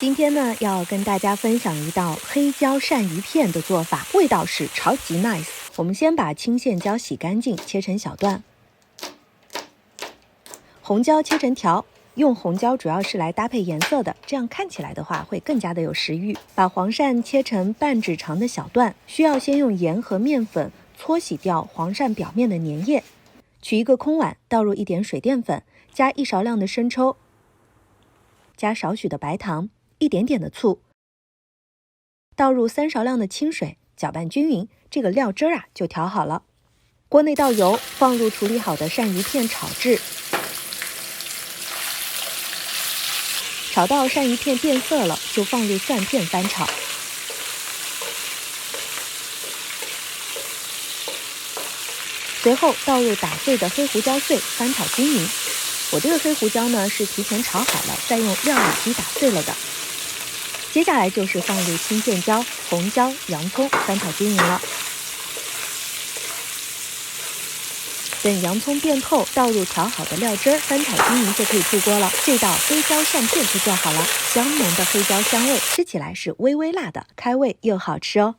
今天呢，要跟大家分享一道黑椒鳝鱼片的做法，味道是超级 nice。我们先把青线椒洗干净，切成小段。红椒切成条，用红椒主要是来搭配颜色的，这样看起来的话会更加的有食欲。把黄鳝切成半指长的小段，需要先用盐和面粉搓洗掉黄鳝表面的粘液。取一个空碗，倒入一点水淀粉，加1勺量的生抽，加少许的白糖。一点点的醋，倒入3勺量的清水，搅拌均匀，这个料汁儿就调好了。锅内倒油，放入处理好的鳝鱼片炒制，炒到鳝鱼片变色了，就放入蒜片翻炒。随后倒入打碎的黑胡椒碎，翻炒均匀。我这个黑胡椒呢是提前炒好了，再用料理机打碎了的。接下来就是放入青线椒、红椒、洋葱，翻炒均匀了。等洋葱变透，倒入调好的料汁儿，翻炒均匀就可以出锅了。这道黑椒鳝片就做好了，香浓的黑椒香味，吃起来是微微辣的，开胃又好吃哦。